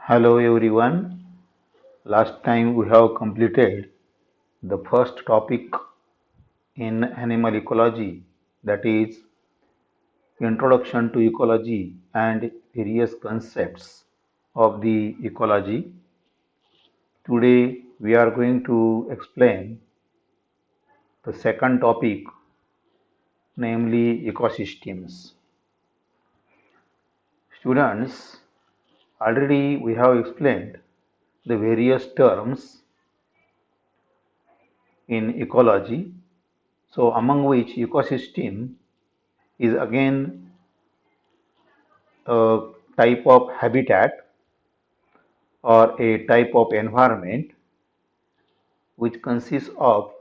Hello everyone. Last time we have completed the first topic in animal ecology, that is introduction to ecology and various concepts of the ecology. Today we are going to explain the second topic, namely ecosystems. Students, already we have explained the various terms in ecology. So among which ecosystem is again a type of habitat or a type of environment which consists of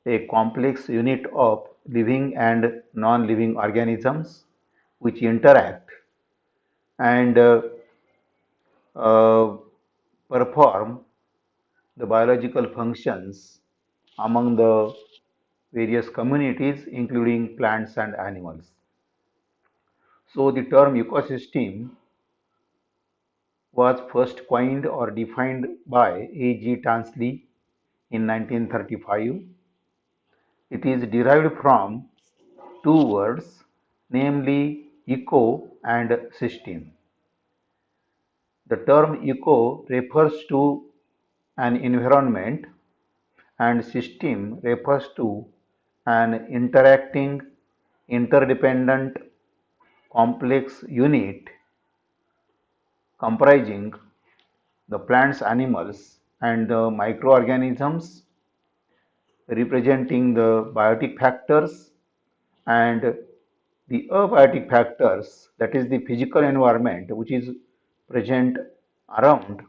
a complex unit of living and non-living organisms which interact and uh, perform the biological functions among the various communities including plants and animals. So the term ecosystem was first coined or defined by A.G. Tansley in 1935. It is derived from two words, namely eco and system. The term eco refers to an environment and system refers to an interacting, interdependent, complex unit comprising the plants, animals, and the microorganisms representing the biotic factors and the abiotic factors, that is the physical environment which is present around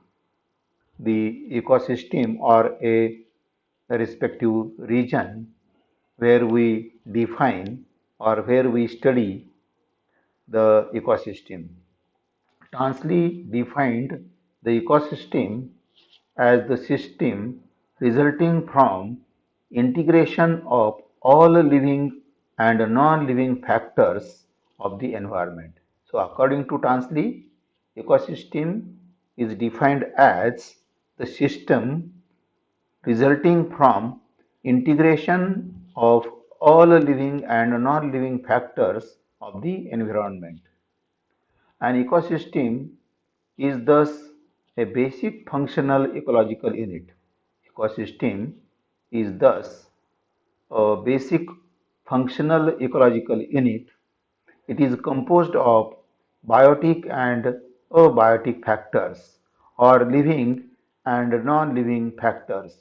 the ecosystem or a respective region where we define or where we study the ecosystem. Tansley defined the ecosystem as the system resulting from integration of all living and non-living factors of the environment. So according to Tansley, ecosystem is defined as the system resulting from integration of all living and non-living factors of the environment. An ecosystem is thus a basic functional ecological unit. Ecosystem is thus a basic functional ecological unit. It is composed of biotic and abiotic factors or living and non-living factors.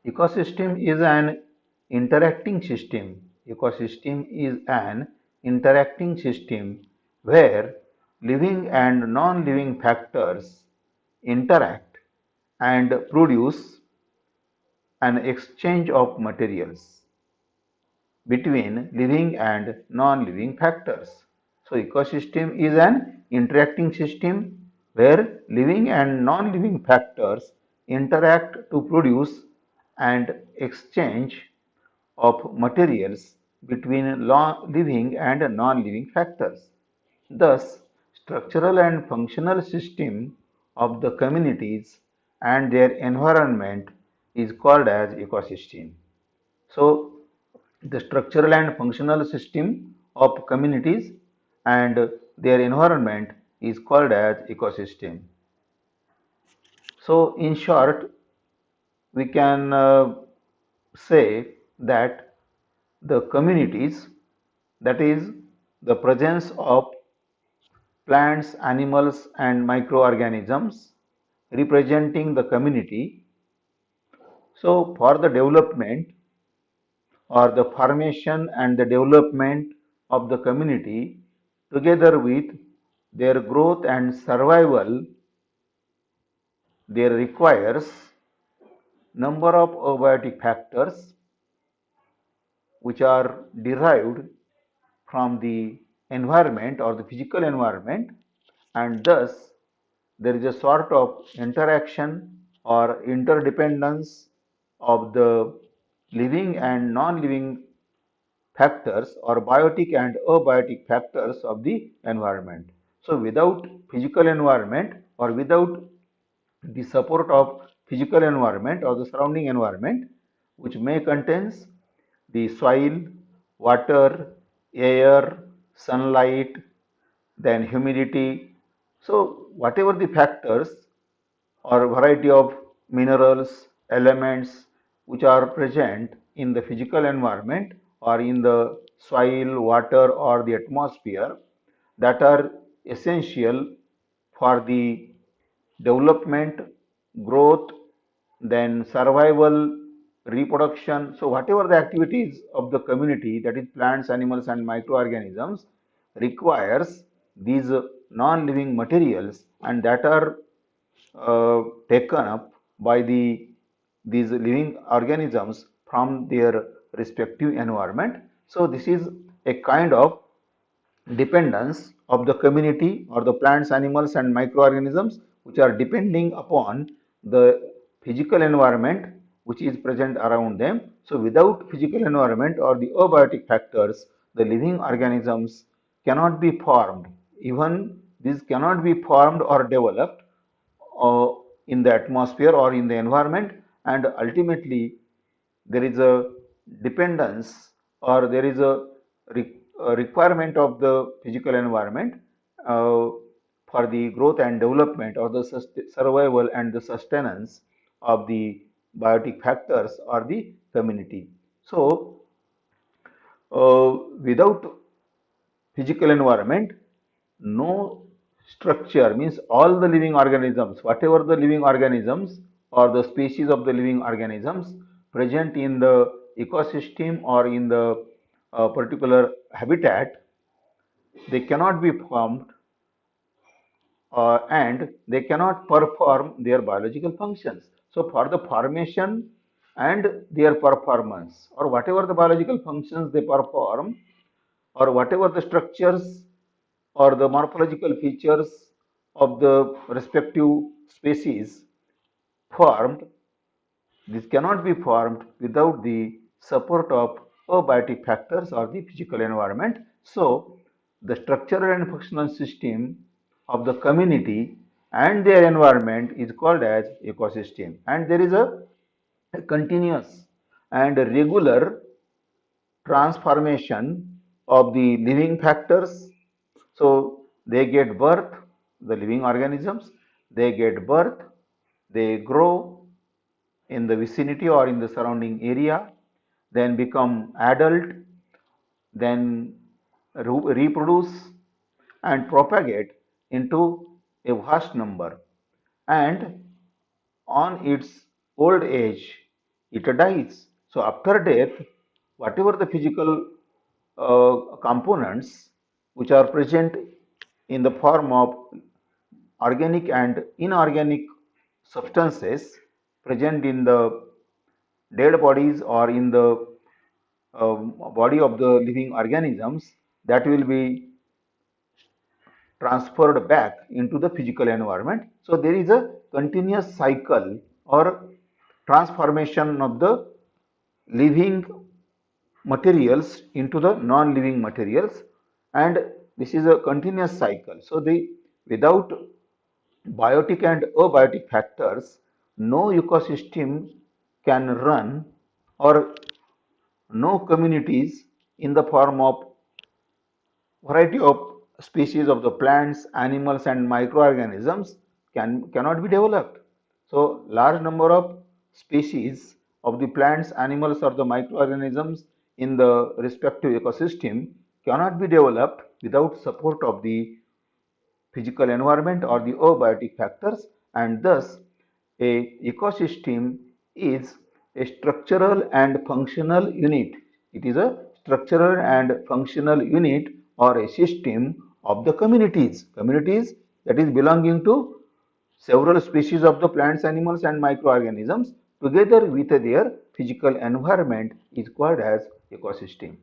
Ecosystem is an interacting system. Ecosystem is an interacting system where living and non-living factors interact and produce an exchange of materials between living and non-living factors. So ecosystem is an interacting system where living and non-living factors interact to produce and exchange of materials between living and non-living factors. Thus, structural and functional system of the communities and their environment is called as ecosystem. So, the structural and functional system of communities and their environment is called as ecosystem. So, in short, we can say that the communities, that is the presence of plants, animals and microorganisms representing the community. So for the development or the formation and the development of the community together with their growth and survival, there requires number of abiotic factors which are derived from the environment or the physical environment, and thus there is a sort of interaction or interdependence of the living and non-living factors or biotic and abiotic factors of the environment. So without physical environment or without the support of physical environment or the surrounding environment, which may contains the soil, water, air, sunlight, then humidity. So whatever the factors or variety of minerals, elements which are present in the physical environment or in the soil, water or the atmosphere that are essential for the development, growth, then survival, reproduction. So whatever the activities of the community, that is plants, animals and microorganisms, requires these non-living materials, and that are taken up by these living organisms from their respective environment. So this is a kind of dependence of the community or the plants, animals and microorganisms which are depending upon the physical environment which is present around them. So without physical environment or the abiotic factors, the living organisms cannot be formed. Even these cannot be formed or developed uh, in the atmosphere or in the environment, and ultimately there is a dependence or there is a requirement of the physical environment uh, for the growth and development or the survival and the sustenance of the biotic factors or the community. So without physical environment, no structure, means all the living organisms, whatever the living organisms or the species of the living organisms present in the ecosystem or in the particular habitat, they cannot be formed and they cannot perform their biological functions. So for the formation and their performance, or whatever the biological functions they perform, or whatever the structures or the morphological features of the respective species formed, this cannot be formed without the support of abiotic factors or the physical environment. So the structural and functional system of the community and their environment is called as ecosystem, and there is a continuous and a regular transformation of the living factors. So they get birth, the living organisms, they get birth, they grow in the vicinity or in the surrounding area, then become adult, then reproduce and propagate into a vast number, and on its old age it dies. So after death, whatever the physical components which are present in the form of organic and inorganic substances present in the dead bodies or in the body of the living organisms, that will be transferred back into the physical environment. So there is a continuous cycle or transformation of the living materials into the non-living materials, and this is a continuous cycle. So the without biotic and abiotic factors, no ecosystem can run, or no communities in the form of variety of species of the plants, animals and microorganisms cannot be developed. So large number of species of the plants, animals or the microorganisms in the respective ecosystem cannot be developed without support of the physical environment or the abiotic factors, and thus a ecosystem is a structural and functional unit. It is a structural and functional unit or a system of the communities that is belonging to several species of the plants, animals and microorganisms together with their physical environment is called as ecosystem.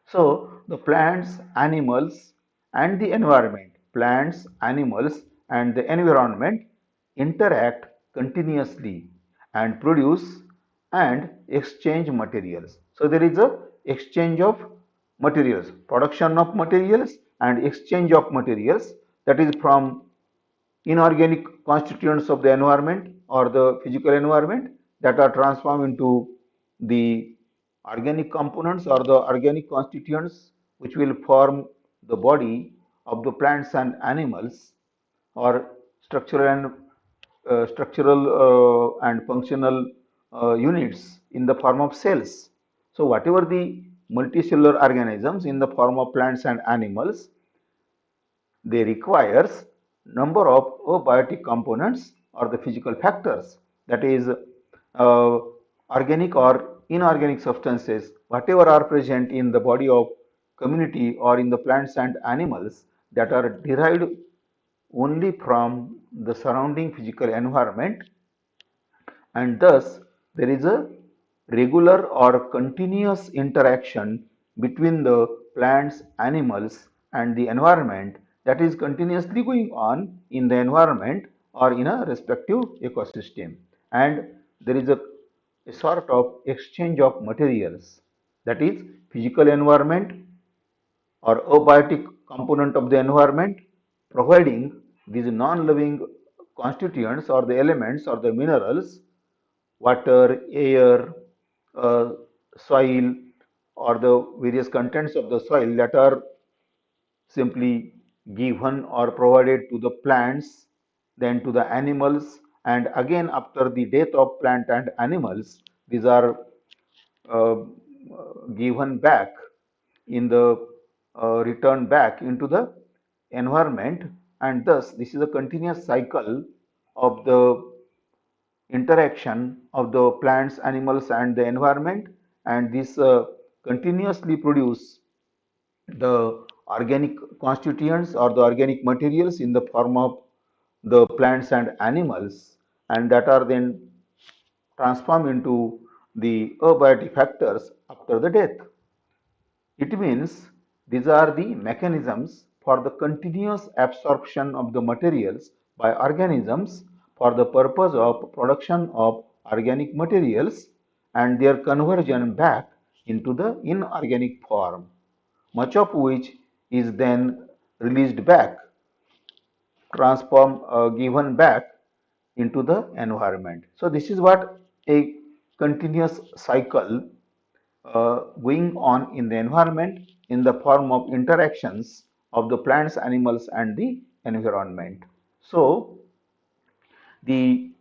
So the plants, animals and the environment, plants, animals and the environment interact continuously and produce and exchange materials. So there is a exchange of materials, production of materials and exchange of materials, that is from inorganic constituents of the environment or the physical environment that are transformed into the organic components or the organic constituents which will form the body of the plants and animals, or structural and functional units in the form of cells. So whatever the multicellular organisms in the form of plants and animals, they requires number of abiotic components or the physical factors, that is organic or inorganic substances whatever are present in the body of community or in the plants and animals, that are derived only from the surrounding physical environment, and thus there is a regular or continuous interaction between the plants, animals and the environment, that is continuously going on in the environment or in a respective ecosystem, and there is a sort of exchange of materials, that is physical environment or abiotic component of the environment providing these non-living constituents or the elements or the minerals, water, air, uh, soil, or the various contents of the soil that are simply given or provided to the plants, then to the animals, and again after the death of plant and animals, these are uh, given back in the return back into the environment, and thus this is a continuous cycle of the interaction of the plants, animals and the environment, and this continuously produce the organic constituents or the organic materials in the form of the plants and animals, and that are then transformed into the abiotic factors after the death. It means these are the mechanisms for the continuous absorption of the materials by organisms for the purpose of production of organic materials and their conversion back into the inorganic form, much of which is then released back, given back into the environment. So this is what a continuous cycle going on in the environment in the form of interactions of the plants, animals and the environment. So the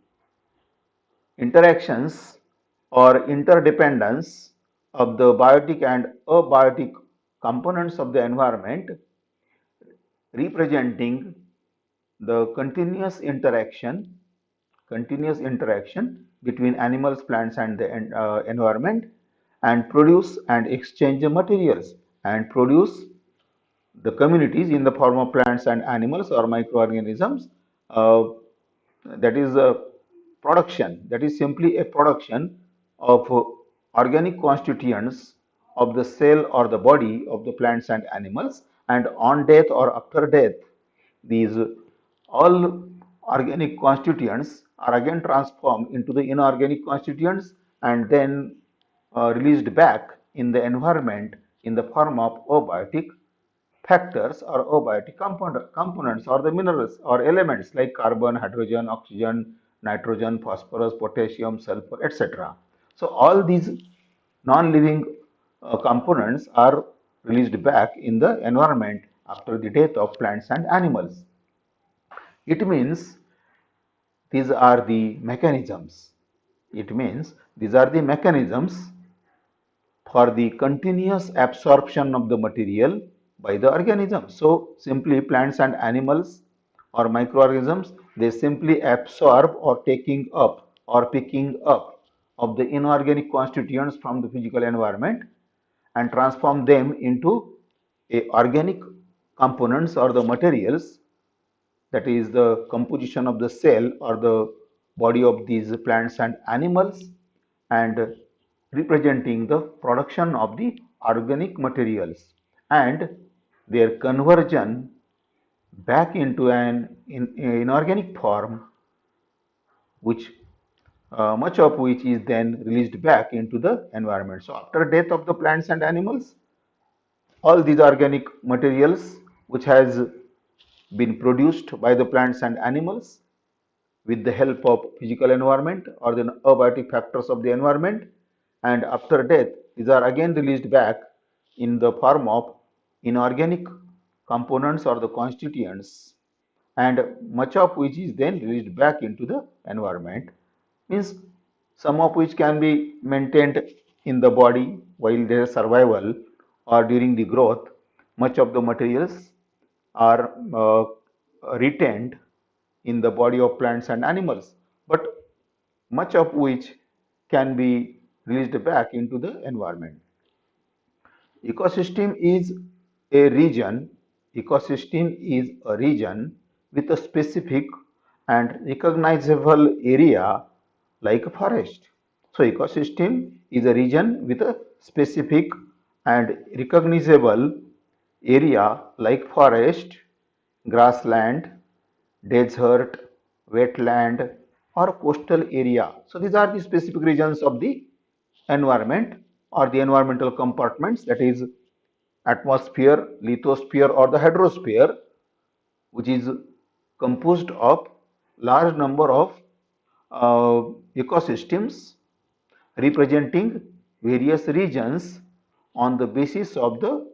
interactions or interdependence of the biotic and abiotic components of the environment representing the continuous interaction between animals, plants and the environment, and produce and exchange the materials and produce the communities in the form of plants and animals or microorganisms, uh, that is a production, that is simply a production of organic constituents of the cell or the body of the plants and animals, and on death or after death these all organic constituents are again transformed into the inorganic constituents and then released back in the environment in the form of abiotic factors or abiotic components or the minerals or elements like carbon, hydrogen, oxygen, nitrogen, phosphorus, potassium, sulfur, etc. So all these non-living components are released back in the environment after the death of plants and animals. It means these are the mechanisms. It means these are the mechanisms for the continuous absorption of the material by the organism. So simply plants and animals or microorganisms, they simply absorb or taking up or picking up of the inorganic constituents from the physical environment and transform them into a organic components or the materials, that is the composition of the cell or the body of these plants and animals, and representing the production of the organic materials and their conversion back into an inorganic form, which much of which is then released back into the environment. So after death of the plants and animals, all these organic materials which has been produced by the plants and animals with the help of physical environment or the abiotic factors of the environment, and after death these are again released back in the form of inorganic components or the constituents, and much of which is then released back into the environment. Means some of which can be maintained in the body while their survival or during the growth. Much of the materials are retained in the body of plants and animals, but much of which can be released back into the environment. Ecosystem is a region. Ecosystem is a region with a specific and recognizable area like a forest. So ecosystem is a region with a specific and recognizable area like forest, grassland, desert, wetland, or coastal area. So these are the specific regions of the environment or the environmental compartments, that is atmosphere, lithosphere, or the hydrosphere, which is composed of large number of ecosystems representing various regions on the basis of the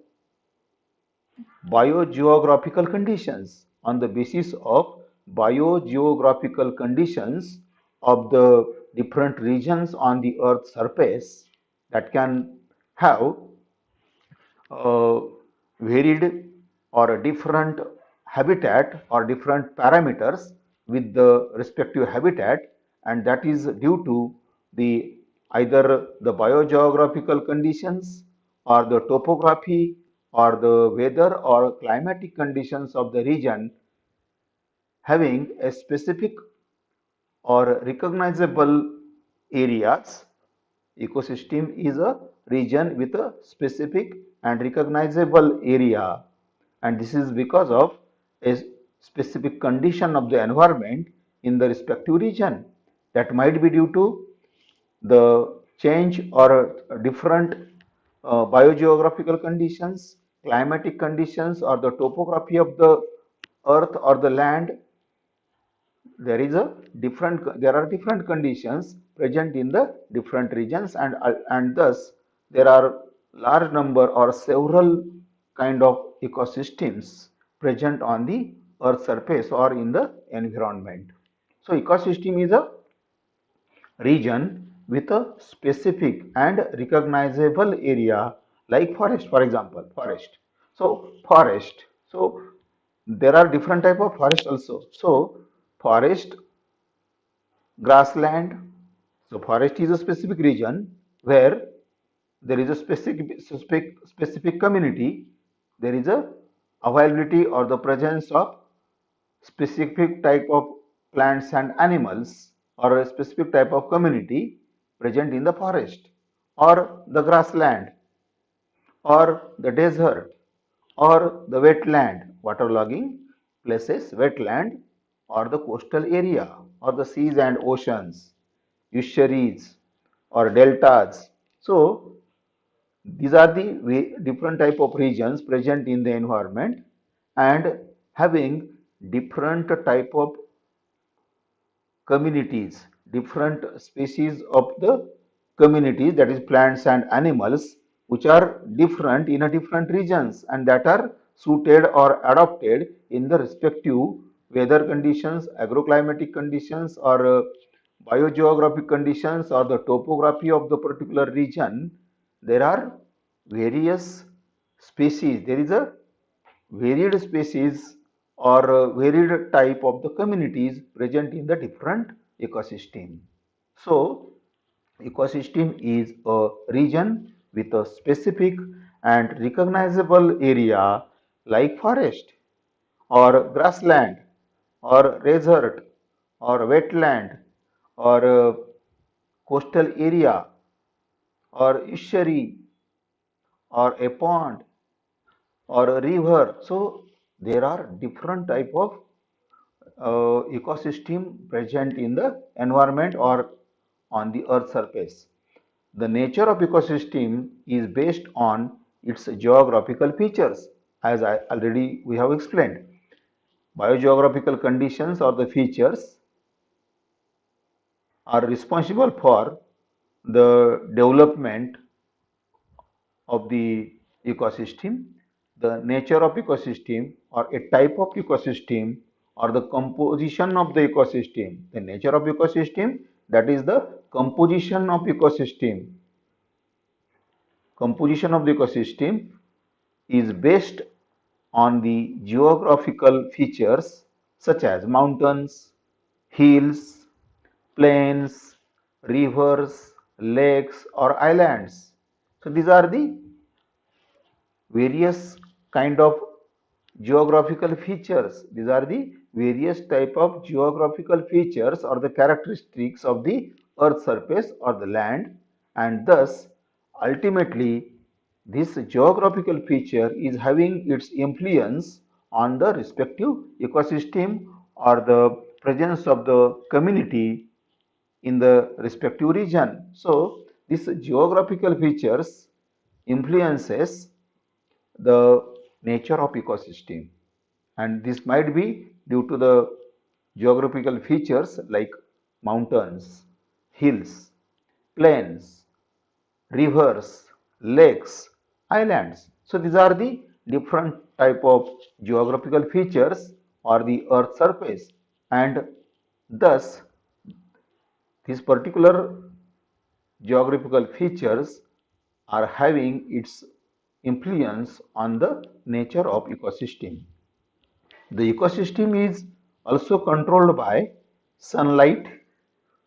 biogeographical conditions, on the basis of biogeographical conditions of the different regions on the earth's surface that can have uh, varied or a different habitat or different parameters with the respective habitat, and that is due to the either the biogeographical conditions or the topography or the weather or climatic conditions of the region having a specific or recognizable areas. Ecosystem is a region with a specific and recognizable area, and this is because of a specific condition of the environment in the respective region that might be due to the change or different biogeographical conditions, climatic conditions, or the topography of the earth or the land. There are different conditions present in the different regions, and thus there are large number or several kind of ecosystems present on the earth surface or in the environment. So ecosystem is a region with a specific and recognizable area like forest, for example, forest. So there are different type of forest also. So forest, grassland. So forest is a specific region where there is a specific community. There is a availability or the presence of specific type of plants and animals or a specific type of community present in the forest or the grassland or the desert or the wetland, waterlogging places, wetland, or the coastal area or the seas and oceans, estuaries or deltas. So these are the different type of regions present in the environment and having different type of communities, different species of the communities, that is plants and animals, which are different in a different regions and that are suited or adapted in the respective weather conditions, agroclimatic conditions, or biogeographic conditions or the topography of the particular region. There are various species. There is a varied species or varied type of the communities present in the different ecosystem. So ecosystem is a region with a specific and recognizable area like forest or grassland or desert or wetland or coastal area or estuary or a pond or a river. So there are different type of ecosystem present in the environment or on the earth surface. The nature of ecosystem is based on its geographical features. as we have explained. Biogeographical conditions or the features are responsible for the development of the ecosystem, the nature of ecosystem or a type of ecosystem or the composition of the ecosystem. The nature of ecosystem, that is the composition of ecosystem. Composition of the ecosystem is based on the geographical features such as mountains, hills, plains, rivers, lakes or islands. So these are the various kind of geographical features. These are the various type of geographical features or the characteristics of the earth surface or the land, and thus ultimately this geographical feature is having its influence on the respective ecosystem or the presence of the community in the respective region. So these geographical features influences the nature of ecosystem, and this might be due to the geographical features like mountains, hills, plains, rivers, lakes, islands. So these are the different type of geographical features or the earth surface, and thus these particular geographical features are having its influence on the nature of ecosystem. The ecosystem is also controlled by sunlight,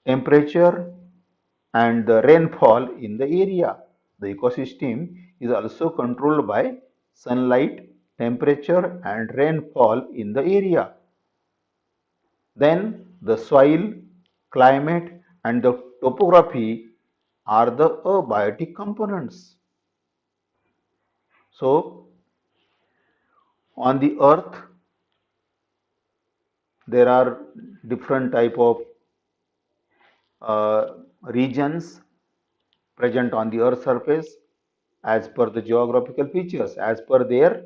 temperature, and the rainfall in the area. The ecosystem is also controlled by sunlight, temperature, and rainfall in the area. Then the soil, climate, and the topography are the abiotic components. So, on the earth, there are different type of regions present on the earth surface as per the geographical features, as per their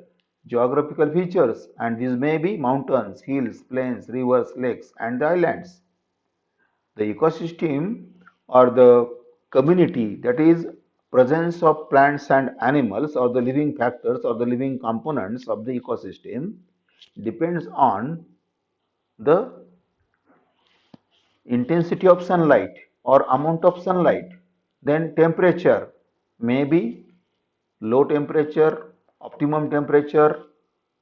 geographical features, and these may be mountains, hills, plains, rivers, lakes, and the islands. The ecosystem or the community, that is presence of plants and animals or the living factors or the living components of the ecosystem, depends on the intensity of sunlight or amount of sunlight. Then temperature may be low temperature, optimum temperature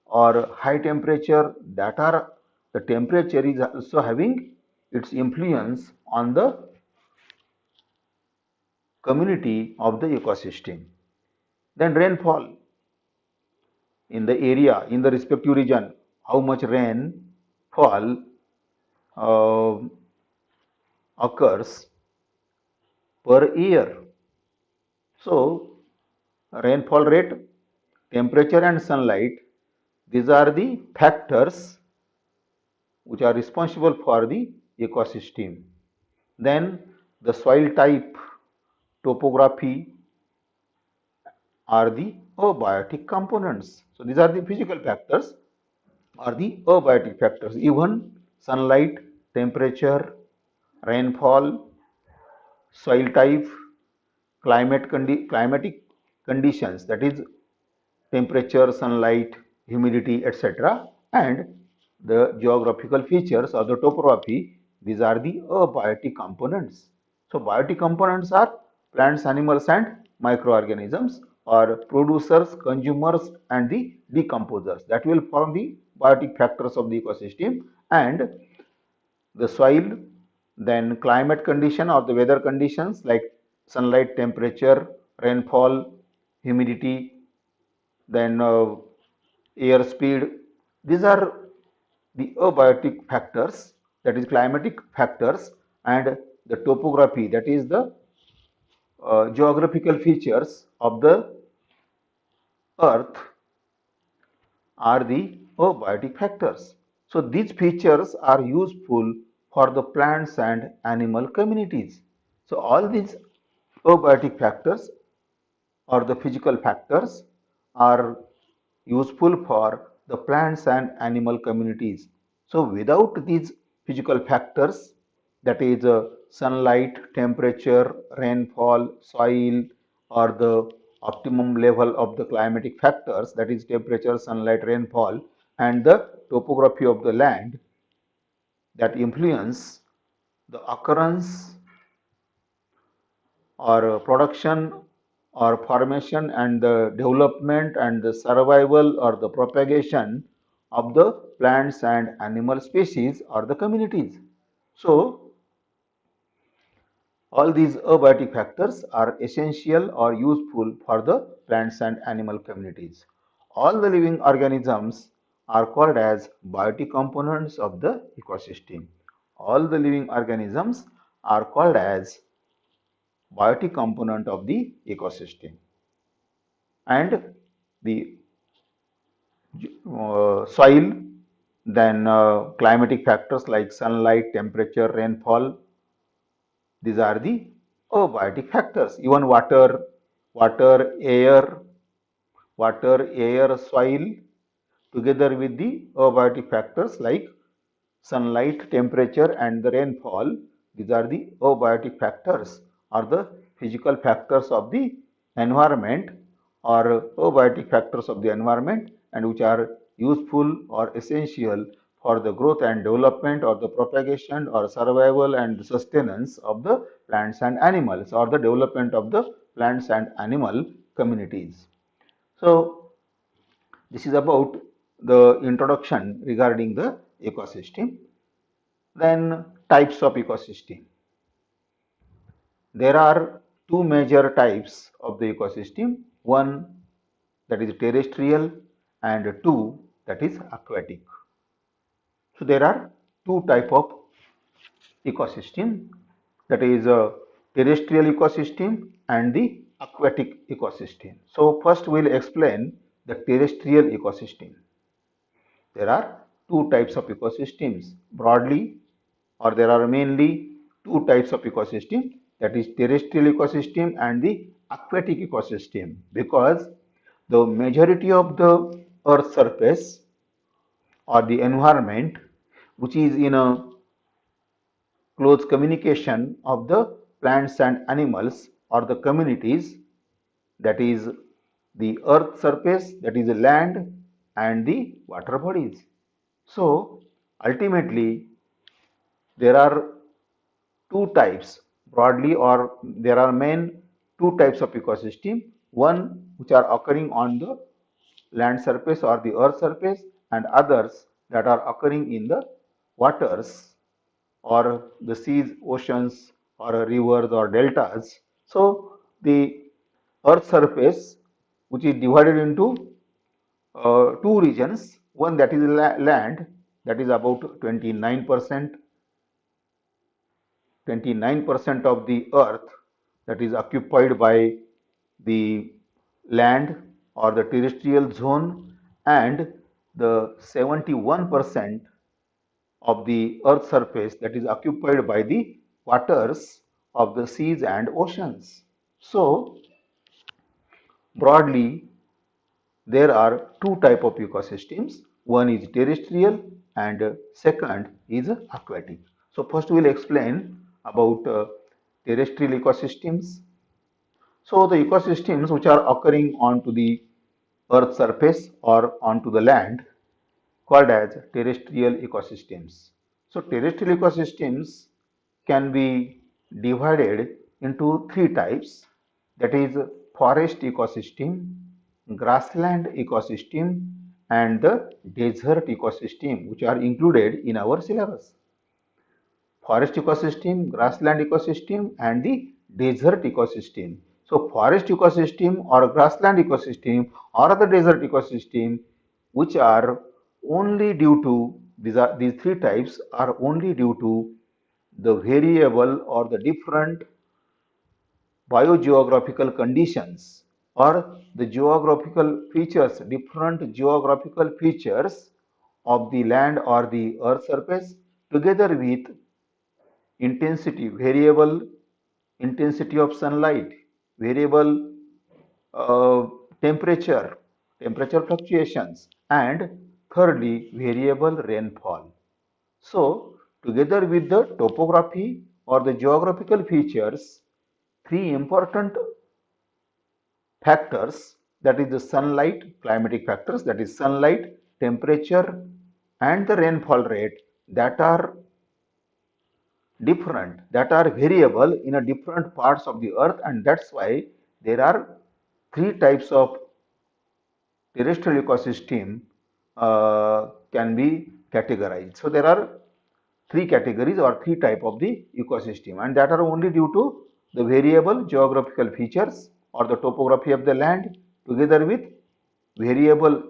or high temperature. That are the temperature is also having its influence on the community of the ecosystem. Then rainfall in the area, in the respective region, how much rain fall uh, occurs per year. So rainfall rate, temperature and sunlight, these are the factors which are responsible for the ecosystem. Then the soil type, topography are the abiotic components. So these are the physical factors or the abiotic factors. Even sunlight, temperature, rainfall, soil type, climatic conditions, that is temperature, sunlight, humidity, etc., and the geographical features or the topography, these are the abiotic components. So biotic components are plants, animals, and microorganisms, or producers, consumers, and the decomposers, that will form the biotic factors of the ecosystem. And the soil, then climate condition or the weather conditions like sunlight, temperature, rainfall, humidity, then air speed. These are the abiotic factors, that is climatic factors, and the topography, that is the geographical features of the earth, are the abiotic factors. So these features are useful for the plants and animal communities. So all these abiotic factors or the physical factors are useful for the plants and animal communities. So without these physical factors, that is sunlight, temperature, rainfall, soil, or the optimum level of the climatic factors, that is temperature, sunlight, rainfall, and the topography of the land that influence the occurrence or production or formation and the development and the survival or the propagation of the plants and animal species or the communities. So, all these abiotic factors are essential or useful for the plants and animal communities. All the living organisms are called as biotic components of the ecosystem. All the living organisms are called as biotic component of the ecosystem. And the soil, then climatic factors like sunlight, temperature, rainfall, these are the abiotic factors. Even water, air, soil, together with the abiotic factors like sunlight, temperature, and the rainfall. These are the abiotic factors or the physical factors of the environment or abiotic factors of the environment, and which are useful or essential for the growth and development or the propagation or survival and sustenance of the plants and animals or the development of the plants and animal communities. So, this is about the introduction regarding the ecosystem. Then types of ecosystem. There are two major types of the ecosystem. One that is terrestrial and two that is aquatic. So there are two type of ecosystem, that is a terrestrial ecosystem and the aquatic ecosystem. So first we will explain the terrestrial ecosystem. There are two types of ecosystems broadly, or there are mainly two types of ecosystem, that is terrestrial ecosystem and the aquatic ecosystem, because the majority of the earth surface or the environment which is in a close communication of the plants and animals or the communities, that is the earth surface, that is the land and the water bodies. So ultimately there are two types broadly, or there are main two types of ecosystem, one which are occurring on the land surface or the earth surface, and others that are occurring in the waters or the seas, oceans, or rivers or deltas. So the earth surface, which is divided into two regions, one that is land, that is about 29% of the earth, that is occupied by the land or the terrestrial zone, and the 71% of the earth surface that is occupied by the waters of the seas and oceans. So broadly there are two type of ecosystems, one is terrestrial and second is aquatic. So first we will explain about terrestrial ecosystems. So the ecosystems which are occurring onto the earth surface or onto the land called as terrestrial ecosystems. So terrestrial ecosystems can be divided into three types, that is forest ecosystem, grassland ecosystem and the desert ecosystem, which are included in our syllabus. Forest ecosystem, grassland ecosystem and the desert ecosystem. So forest ecosystem or grassland ecosystem or the desert ecosystem, which are only due to these three types are only due to the variable or the different biogeographical conditions or the geographical features, different geographical features of the land or the earth surface, together with intensity, variable intensity of sunlight, variable temperature, temperature fluctuations, and thirdly, variable rainfall. So, together with the topography or the geographical features, three important factors, that is the sunlight, climatic factors, that is sunlight, temperature, and the rainfall rate, that are different, that are variable in a different parts of the earth, and that's why there are three types of terrestrial ecosystem can be categorized. So there are three categories or three type of the ecosystem, and that are only due to the variable geographical features or the topography of the land, together with variable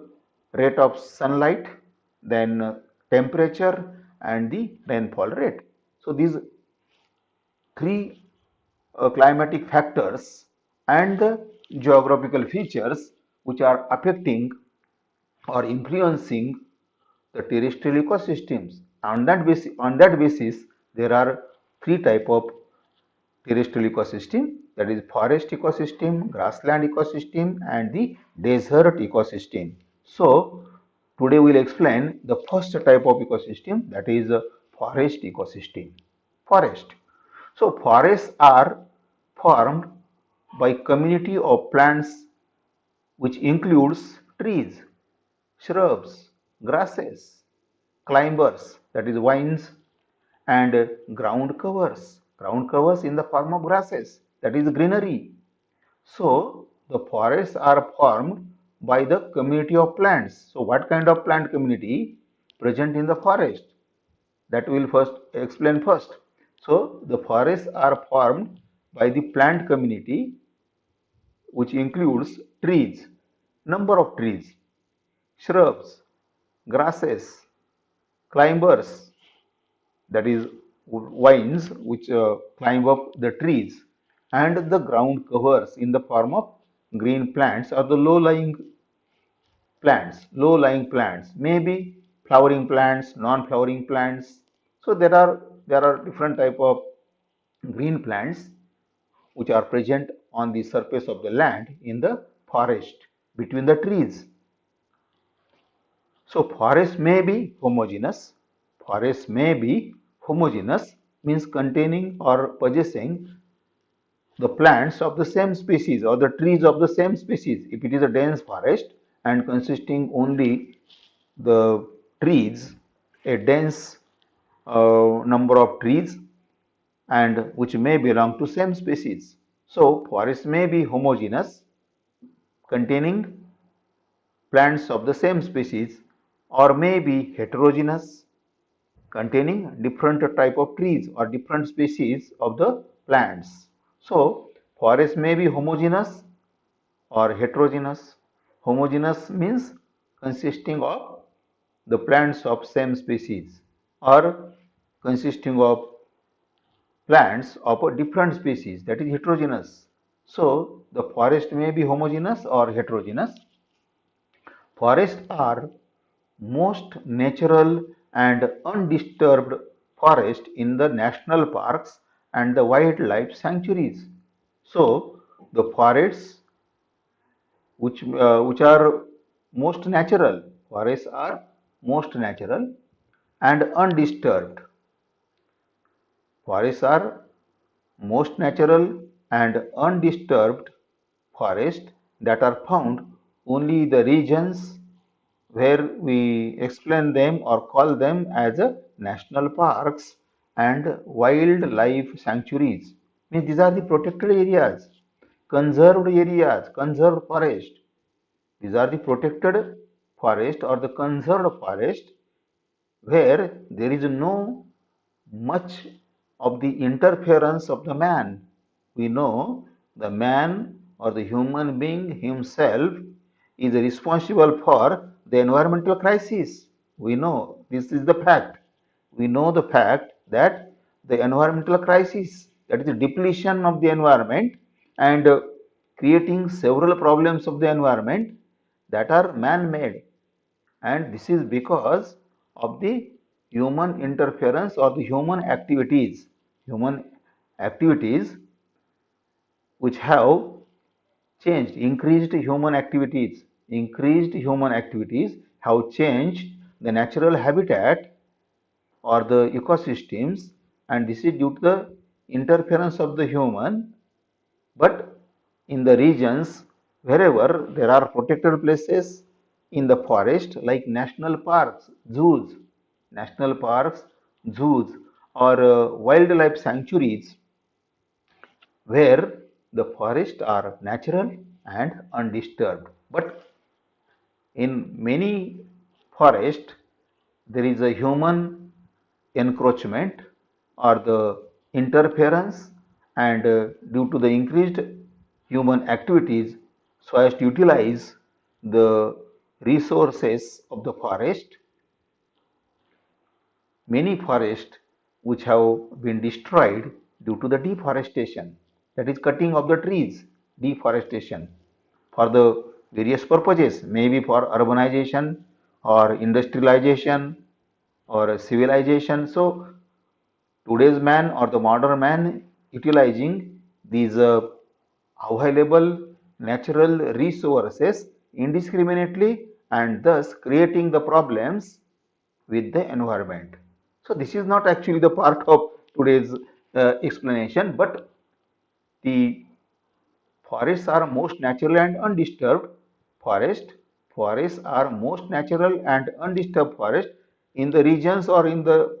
rate of sunlight, then temperature, and the rainfall rate. So these three climatic factors and the geographical features which are affecting or influencing the terrestrial ecosystems. On that basis, there are three type of terrestrial ecosystem, that is forest ecosystem, grassland ecosystem, and the desert ecosystem. So today we will explain the first type of ecosystem, that is forest ecosystem. Forest. So forests are formed by community of plants which includes trees, shrubs, grasses, climbers, that is vines, and ground covers in the form of grasses, that is greenery. So the forests are formed by the community of plants. So what kind of plant community present in the forest? That we will first explain first. So the forests are formed by the plant community which includes trees, number of trees, shrubs, grasses, climbers, that is vines which climb up the trees, and the ground covers in the form of green plants or the low-lying plants, maybe flowering plants, non-flowering plants. So there are different type of green plants which are present on the surface of the land in the forest between the trees. So forest may be homogeneous. Forest may be homogeneous means containing or possessing the plants of the same species or the trees of the same species. If it is a dense forest and consisting only the trees, a dense number of trees, and which may belong to same species. So forest may be homogeneous containing plants of the same species, or may be heterogeneous containing different type of trees or different species of the plants. So forest may be homogeneous or heterogeneous. Homogeneous means consisting of the plants of same species, or consisting of plants of a different species, that is heterogeneous. So the forest may be homogeneous or heterogeneous. Forests are most natural and undisturbed forest in the national parks and the wildlife sanctuaries. So the forests which are most natural, forests are most natural and undisturbed. Forests are most natural and undisturbed forests that are found only in the regions where we explain them or call them as national parks and wildlife sanctuaries. Means these are the protected areas, conserved forest. These are the protected forest or the conserved forest where there is no much of the interference of the man. We know the man or the human being himself is responsible for the environmental crisis. We know this is the fact. We know the fact that the environmental crisis, that is the depletion of the environment and creating several problems of the environment, that are man-made, and this is because of the human interference or the human activities which have changed, increased human activities increased human activities have changed the natural habitat or the ecosystems, and this is due to the interference of the human. But in the regions wherever there are protected places in the forest, like national parks, zoos, or wildlife sanctuaries, where the forests are natural and undisturbed. But in many forests, there is a human encroachment or the interference, and due to the increased human activities, so as to utilize the resources of the forest, many forests which have been destroyed due to the deforestation, that is cutting of the trees, deforestation, for the various purposes, maybe for urbanization or industrialization or civilization. So today's man or the modern man utilizing these available natural resources indiscriminately, and thus creating the problems with the environment. So this is not actually the part of today's explanation, but the forests are most natural and undisturbed forest. Forests are most natural and undisturbed forest in the regions or in the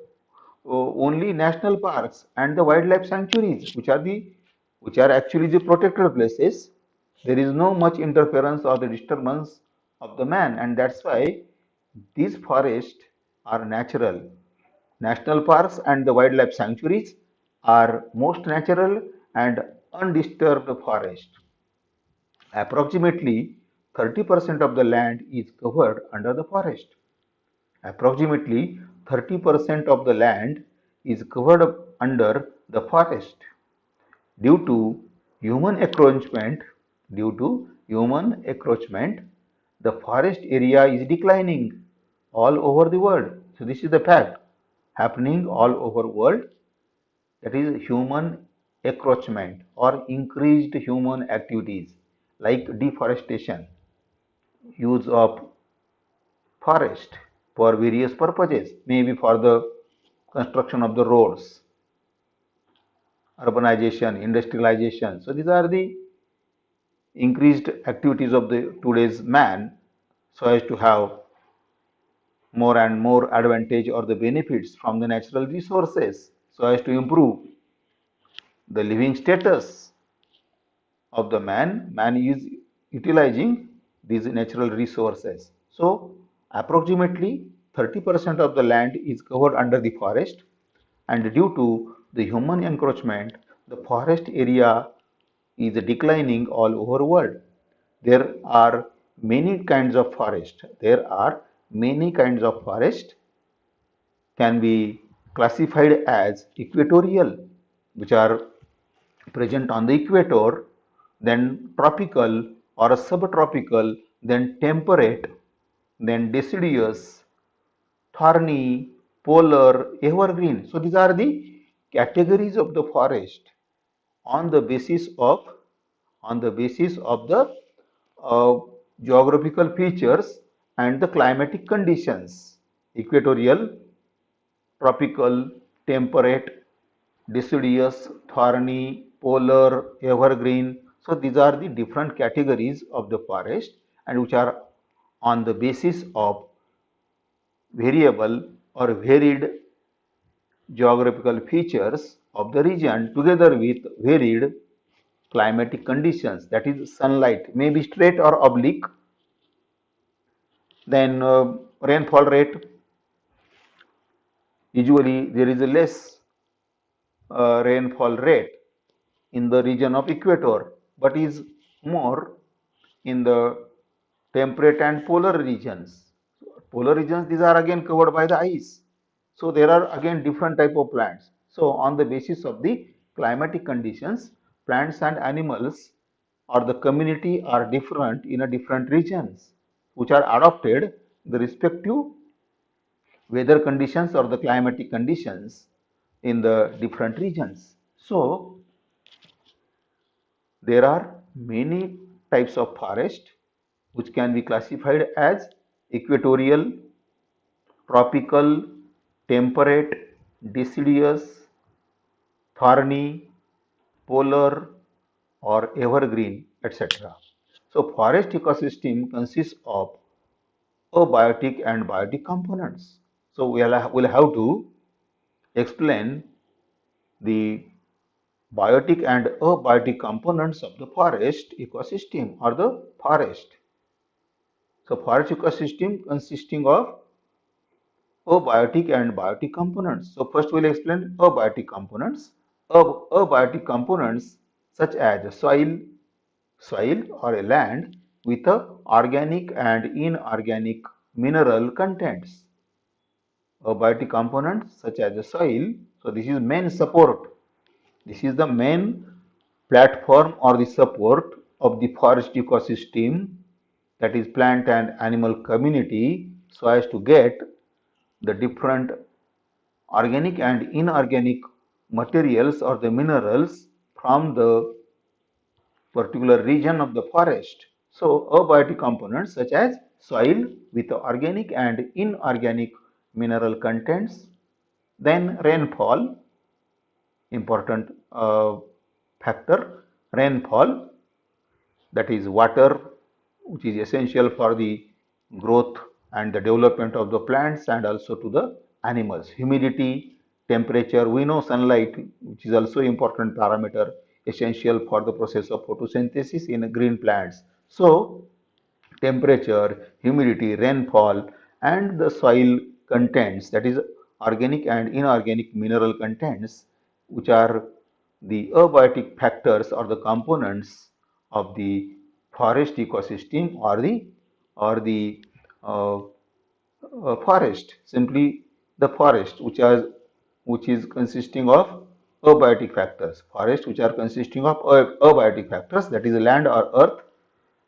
only national parks and the wildlife sanctuaries, which are actually the protected places. There is no much interference or the disturbance of the man, and that's why these forests are natural. National parks and the wildlife sanctuaries are most natural and undisturbed forest. Approximately 30% of the land is covered under the forest. Approximately 30% of the land is covered up under the forest. Due to human encroachment, due to human encroachment, the forest area is declining all over the world. So this is the fact happening all over world, that is human encroachment or increased human activities like deforestation, use of forest for various purposes, maybe for the construction of the roads, urbanization, industrialization. So these are the increased activities of the today's man, so as to have more and more advantage or the benefits from the natural resources, so as to improve the living status of the man. Man is utilizing these natural resources. So approximately 30% of the land is covered under the forest, and due to the human encroachment, the forest area is declining all over world. There are many kinds of forest. There are many kinds of forest, can be classified as equatorial, which are present on the equator, then tropical or subtropical, then temperate, then deciduous, thorny, polar, evergreen. So these are the categories of the forest on the basis of the uh, geographical features and the climatic conditions: equatorial, tropical, temperate, deciduous, thorny, polar, evergreen. So these are the different categories of the forest, and which are on the basis of variable or varied geographical features of the region, together with varied climatic conditions, that is sunlight may be straight or oblique, then rainfall rate, usually there is a less rainfall rate in the region of equator, but is more in the temperate and polar regions. Polar regions, these are again covered by the ice. So there are again different type of plants. So on the basis of the climatic conditions, plants and animals or the community are different in a different regions, which are adopted the respective weather conditions or the climatic conditions in the different regions. So there are many types of forest, which can be classified as equatorial, tropical, temperate, deciduous, thorny, polar, or evergreen, etc. So, forest ecosystem consists of abiotic and biotic components. So, we'll have to explain the biotic and abiotic components of the forest ecosystem or the forest. So, forest ecosystem consisting of abiotic and biotic components. So, first we'll explain abiotic components. Abiotic components such as soil or a land with a organic and inorganic mineral contents. Abiotic components such as the soil. So, this is main support. This is the main platform or the support of the forest ecosystem, that is plant and animal community, so as to get the different organic and inorganic materials or the minerals from the particular region of the forest. So, abiotic components such as soil with organic and inorganic mineral contents, then rainfall, important factor, rainfall, that is water, which is essential for the growth and the development of the plants and also to the animals. Humidity, temperature, we know sunlight, which is also important parameter essential for the process of photosynthesis in green plants. So, temperature, humidity, rainfall, and the soil contents, that is organic and inorganic mineral contents, which are the abiotic factors or the components of the forest ecosystem or the forest, simply the forest, which is consisting of abiotic factors. Forest which are consisting of abiotic factors, that is land or earth,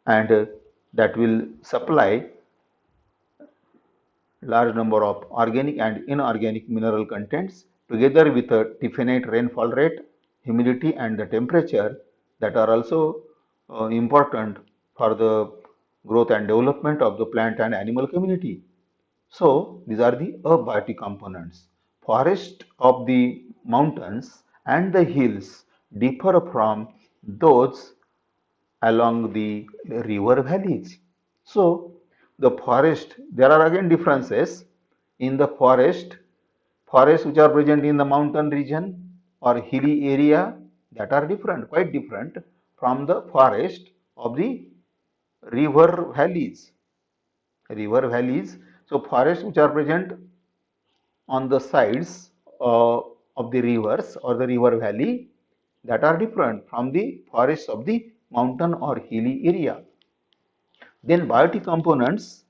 and that will supply large number of organic and inorganic mineral contents together with a definite rainfall rate, humidity, and the temperature, that are also important for the growth and development of the plant and animal community. So, these are the abiotic components. Forest of the mountains and the hills differ from those along the river valleys. So, the forest, there are again differences in the forests which are present in the mountain region or hilly area, that are different, quite different from the forest of the river valleys. River valleys, so forests which are present on the sides of the rivers or the river valley, that are different from the forests of the mountain or hilly area. Then biotic components,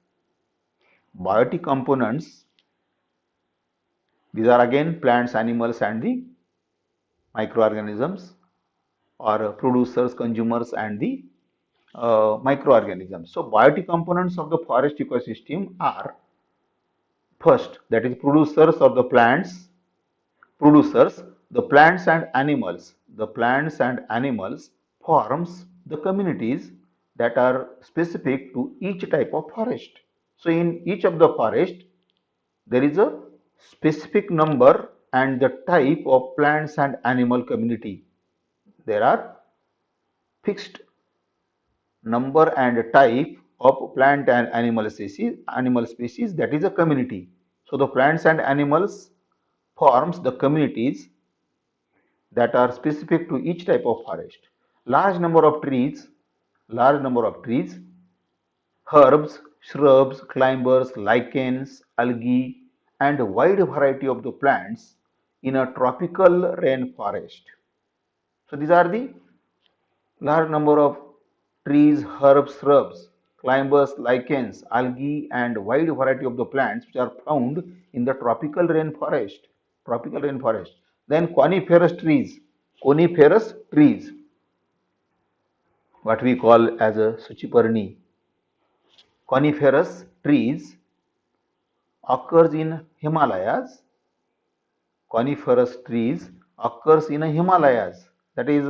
these are again plants, animals, and the microorganisms, or producers, consumers, and the microorganisms. So, biotic components of the forest ecosystem are first, that is producers, the plants and animals. The plants and animals forms the communities that are specific to each type of forest. So, in each of the forest, there is a specific number and the type of plants and animal community. There are fixed number and type of plant and animal species, that is a community. So, the plants and animals forms the communities that are specific to each type of forest. Large number of trees, herbs, shrubs, climbers, lichens, algae, and a wide variety of the plants in a tropical rainforest. So, these are the large number of trees, herbs, shrubs, climbers, lichens, algae, and wide variety of the plants which are found in the tropical rainforest. Tropical rainforest. Then coniferous trees, what we call as a Suchiperni. Coniferous trees occurs in Himalayas. Coniferous trees occurs in Himalayas. That is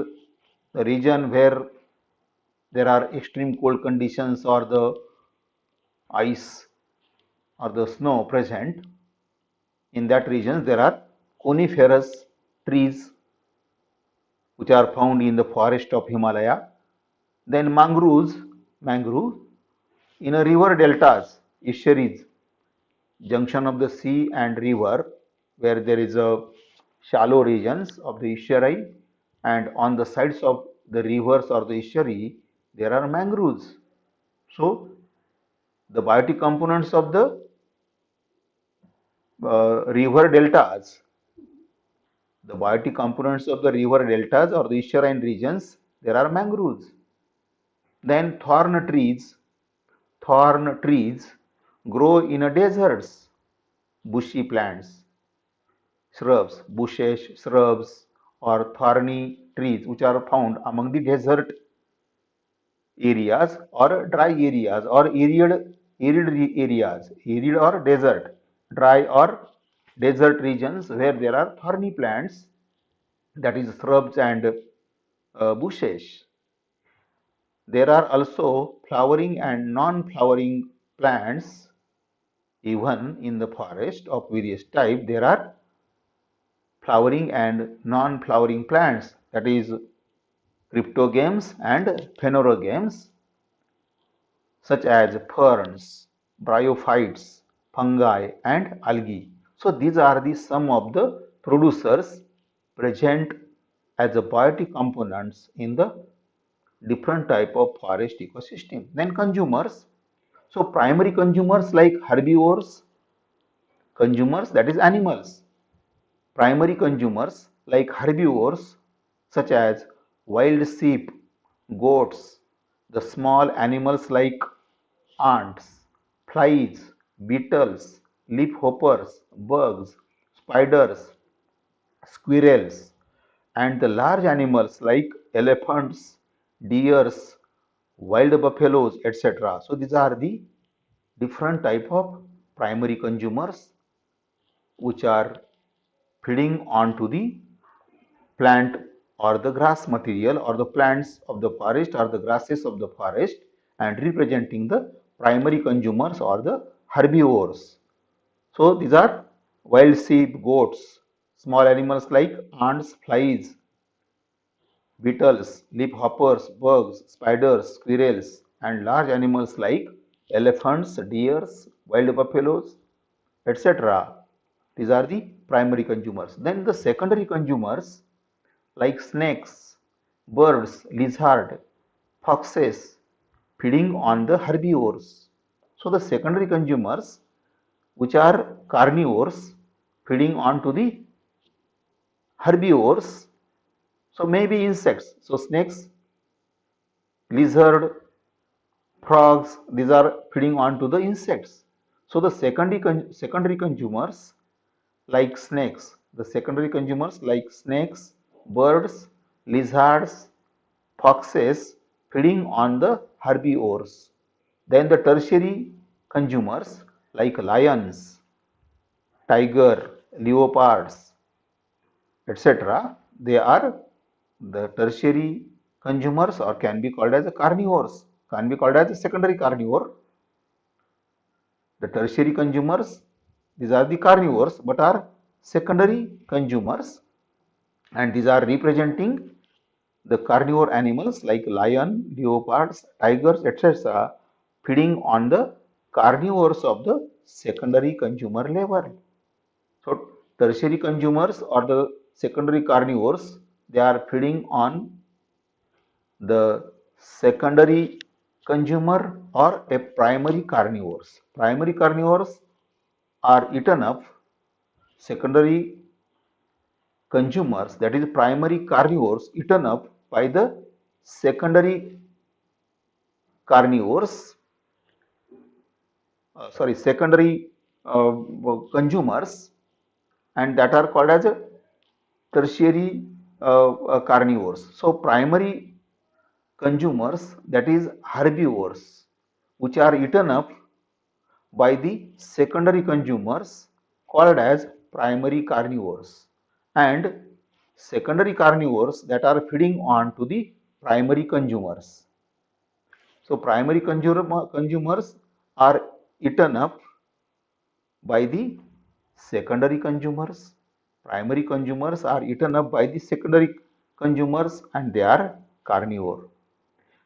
the region where there are extreme cold conditions or the ice or the snow present, in that region there are coniferous trees which are found in the forest of Himalaya. Then mangrove in a river deltas, estuaries, junction of the sea and river, where there is a shallow regions of the estuary, and on the sides of the rivers or the estuary there are mangroves. So the biotic components of the river deltas, the biotic components of the river deltas or the estuarine regions, there are mangroves. Then thorn trees grow in a deserts, bushy plants, shrubs, bushes, shrubs, or thorny trees which are found among the desert areas or dry areas or arid or desert, dry or desert regions where there are thorny plants, that is shrubs and bushes. There are also flowering and non-flowering plants. Even in the forest of various type, there are flowering and non-flowering plants, that is cryptogams and phanerogams, such as ferns, bryophytes, fungi, and algae. So these are the some of the producers present as a biotic components in the different type of forest ecosystem. Then consumers. So primary consumers like herbivores, consumers that is animals. Primary consumers like herbivores such as wild sheep, goats, the small animals like ants, flies, beetles, leafhoppers, bugs, spiders, squirrels, and the large animals like elephants, deers, wild buffaloes, etc. So these are the different type of primary consumers which are feeding onto the plant or the grass material or the plants of the forest or the grasses of the forest, and representing the primary consumers or the herbivores. So these are wild sheep, goats, small animals like ants, flies, beetles, leafhoppers, bugs, spiders, squirrels, and large animals like elephants, deers, wild buffaloes, etc. These are the primary consumers. Then the secondary consumers like snakes, birds, lizard, foxes, feeding on the herbivores. So the secondary consumers which are carnivores feeding on to the herbivores. So maybe insects. So snakes, lizard, frogs, these are feeding on to the insects. So the secondary consumers like snakes, birds, lizards, foxes feeding on the herbivores. Then the tertiary consumers like lions, tiger, leopards, etc. They are the tertiary consumers or can be called as a carnivores, can be called as a secondary carnivore. The tertiary consumers, these are the carnivores but are secondary consumers, and these are representing the carnivore animals like lion, leopards, tigers, etc. feeding on the carnivores of the secondary consumer level. So tertiary consumers or the secondary carnivores, they are feeding on the secondary consumer or a primary carnivores. Primary carnivores are eaten up, secondary consumers, that is primary carnivores, eaten up by the secondary carnivores, secondary consumers, and that are called as a tertiary carnivores. So primary consumers, that is herbivores, which are eaten up by the secondary consumers called as primary carnivores, and secondary carnivores that are feeding on to the primary consumers. So primary consumers are eaten up by the secondary consumers. Primary consumers are eaten up by the secondary consumers and they are carnivore.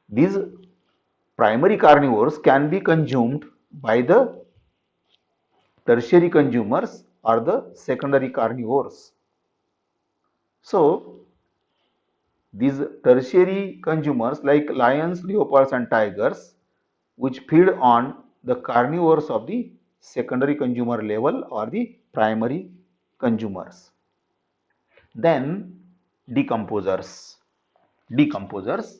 These primary carnivores can be consumed by the tertiary consumers or the secondary carnivores. So these tertiary consumers like lions, leopards and tigers which feed on the carnivores of the secondary consumer level or the primary consumers. Then decomposers. Decomposers,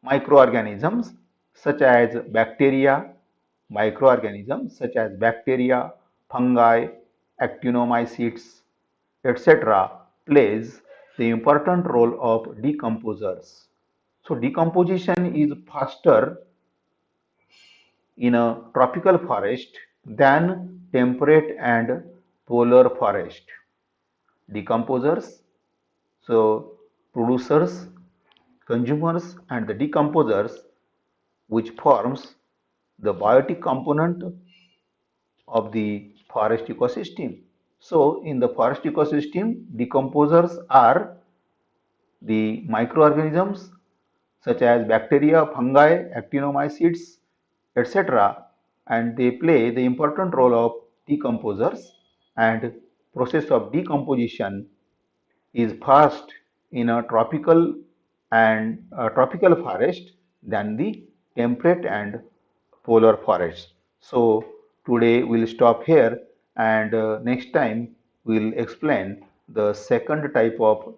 microorganisms such as bacteria, fungi, actinomycetes, etc. plays the important role of decomposers. So decomposition is faster in a tropical forest than temperate and polar forest. Decomposers, so producers, consumers and the decomposers which forms the biotic component of the forest ecosystem. So in the forest ecosystem, decomposers are the microorganisms such as bacteria, fungi, actinomycetes, etc. and they play the important role of decomposers and process of decomposition is fast in a tropical forest than the temperate and polar forests. So today we'll stop here and next time we'll explain the second type of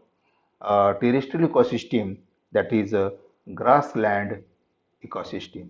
terrestrial ecosystem, that is a grassland ecosystem.